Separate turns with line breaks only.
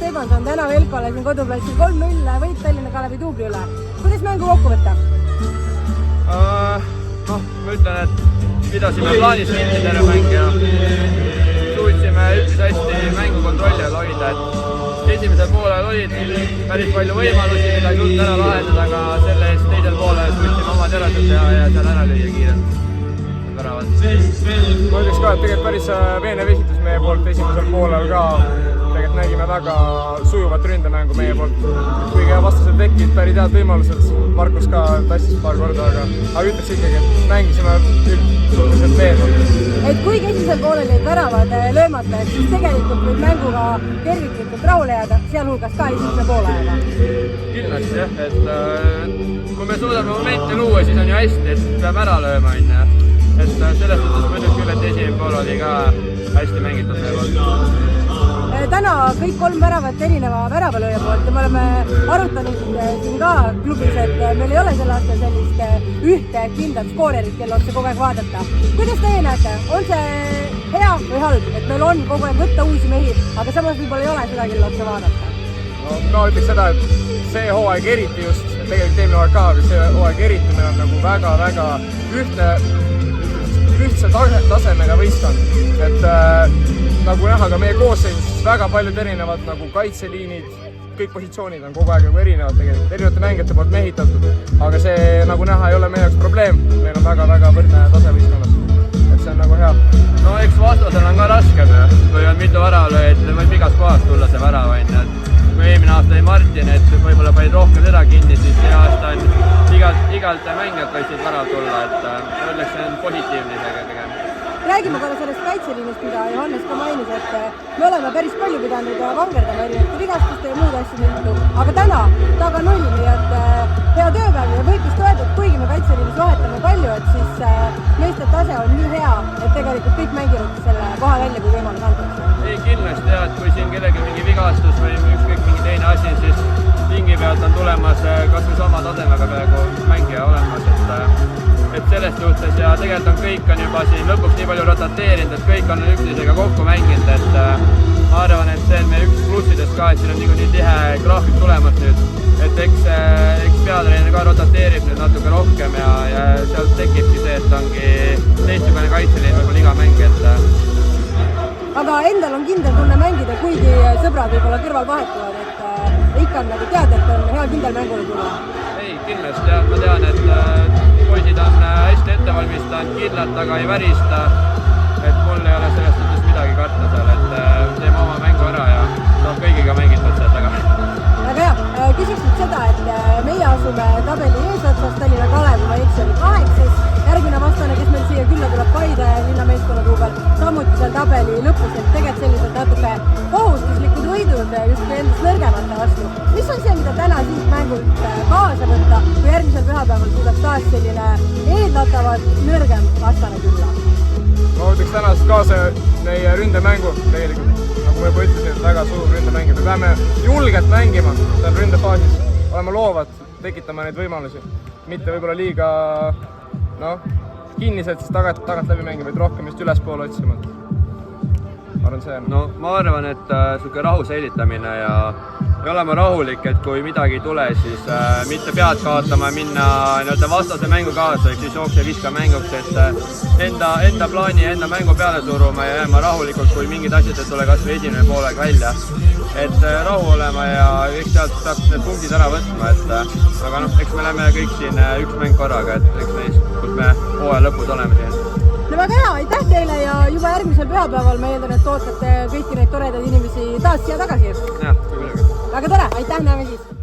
Stefan on täna Velkole siin koduplatsil 3-0 võit Tallinna Kalevi duubli üle. Kuidas mängu kokku võtta?
Ma ütlen, et pidasime plaanis kinni terve mäng ja suutsime üldse hästi mängu kontrolli all hoida. Esimesel poolel olid päris palju võimalusi, mida ei suutnud ära lahendada, aga selle eest teisel poolel suutsime oma terased teha ja seal ära lüüa kiirelt.
Ma ütleks ka, et tegelikult päris veenev esitus meie poolt esimesel poolel ka. Tegelikult nägime väga sujuvat ründemängu meie poolt. Kuigi vastasel tekkisid päris head võimalused, Markus ka tassis paar korda, aga ütleks ikkagi, et mängisime suhteliselt veenvalt.
Et kuigi esimesel poolel jäid väravad löömata, siis tegelikult võib mänguga terviklikult rahule jääda, sealhulgas ka esimese poole ajaga.
Kindlasti jah, et kui me suudame momente luua, siis on ju hästi, et peame ära lööma. Et selles suhtes ma ütleks küll, et esimene pool oli ka hästi mängitud meie poolt.
Täna kõik 3 väravat erineva väravalööja poolt ja me oleme arutanud siin ka klubis, et meil ei ole sel aastal sellist ühte kindlat skoorerit, kelle otsa kogu aeg vaadata. Kuidas teie näete? On see hea või halb, et meil on kogu aeg võtta uusi mehi, aga samas võib-olla ei ole seda, kelle otsa vaadata?
No, ma ütleks seda, et see hooaeg eriti just, tegelikult eelmine hooaeg ka, aga see hooaeg eriti meil on nagu väga ühtse tasemega võistkond. Et nagu näha ka meie koosseisus väga paljud erinevad nagu kaitseliinid, kõik positsioonid on kogu aeg nagu erinevad tegelikult, erinevate mängijate poolt mehitatud, aga see nagu näha ei ole meie jaoks probleem, meil on väga võrdne tase võistkonnas, et see on nagu hea.
No eks vastasel on ka raskem, kui on mitu väravalööjat, võib igast kohast tulla see värav. Kui eelmine aasta oli Martin, et võib-olla panid rohkem seda kinni, siis see aasta on igalt mängijalt võisid värav tulla, et õnneks see on positiivne isegi tegema.
Räägime korra sellest kaitseliinist, mida Johannes ka mainis, et me oleme päris palju pidanud vangerdama erinevate vigastuste ja muud asju mitu, aga täna taga 0, nii et hea tööpäev ja võib vist öelda, et kuigi me kaitseliinis vahetame palju, et siis meeste tase on nii hea, et tegelikult kõik mängivad selle koha välja, kui võimalus antakse.
Ei, kindlasti jah, et kui siin kellegi mingi vigastus või ükskõik mingi teine asi, siis pingi pealt on tulemas kas või sama tasemega peaaegu mängija olemas, et selles suhtes ja tegelikult on kõik on juba siin lõpuks nii palju rotateerinud, et kõik on üksteisega kokku mänginud, et ma arvan, et see on meie üks plussidest ka, et siin on nii tihe graafik tulemas nüüd, et eks peatreener ka rotateerib nüüd natuke rohkem ja sealt tekibki see, et ongi teistsugune kaitseliin võib-olla iga mäng,
aga endal on kindel tunne mängida, kuigi sõbrad võib-olla kõrval vahetuvad, et ikka on nagu teada, et on hea kindel mängule tulla.
Ei, kindlasti jah, ma tean, et poisid on hästi ettevalmistanud, kindlalt aga ei värista, et mul ei ole sellest suhtes midagi karta seal, et teeme oma mängu ära ja saab kõigiga mängitud seal taga.
Aga jah, küsiks nüüd seda, et meie asume tabeli eesotsas, Tallinna Kalev, ma eksi, oli 8. Järgmine vastane, kes meil siia külla tuleb Paide linnameeskonna duubel, samuti seal tabeli lõpus, et tegelikult sellised natuke kohustuslikud võidud just endast nõrgemate vastu. Mis on see, mida täna siit mängult kaasa võtta, kui järgmisel pühapäeval tuleb taas selline eeldatavalt nõrgem vastane külla?
Ma võtaks tänast kaasa meie ründemängu tegelikult, nagu ma juba ütlesin, et väga suur ründemäng. Me peame julgelt mängima seal ründefaasis, olema loovad, tekitama neid võimalusi, mitte võib-olla liiga kinnised, siis tagant läbi mängima, vaid rohkem just ülespoole otsima. Ma
arvan, et niisugune rahu säilitamine ja olema rahulik, et kui midagi ei tule, siis mitte pead kaotama, minna vastase mängu kaasa, ehk siis jookse viska mänguks, et enda plaani ja enda mängu peale suruma ja jääma rahulikult, kui mingid asjad ei tule kas või esimene poolega välja. Et rahu olema ja eks sealt saab need punktid ära võtma, aga eks me oleme kõik siin üks mäng korraga, et eks neist, kus me hooaja lõpus oleme siin.
No väga hea, aitäh teile ja juba järgmisel pühapäeval ma eeldan, et ootate kõiki neid toredaid inimesi taas siia tagasi.
Jah, kui midagi.
Väga tore, aitäh, näeme siis!